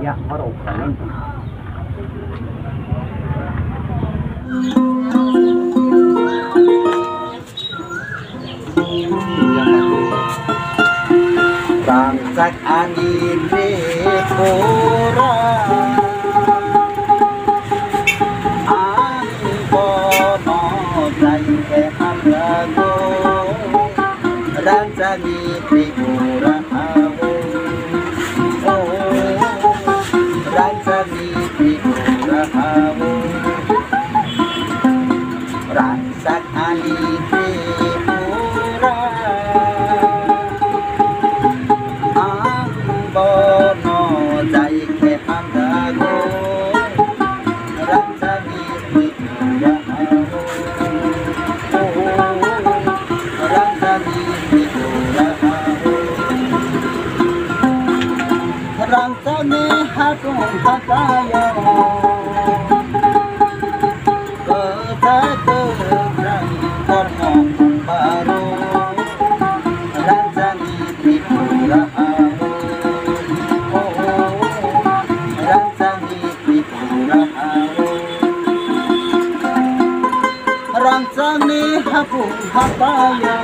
ya baru kalian Bangsak angin di pura angin kono dai ke hamlago rancangi di pura awo rancangi di pura awo bangsak angin di pura bono dai ke hamdago rancangi pura awo rancangi pura awo rancangi hatung hatayo kota terang kormong baru rancangi pura awo rancangi hapung hatayo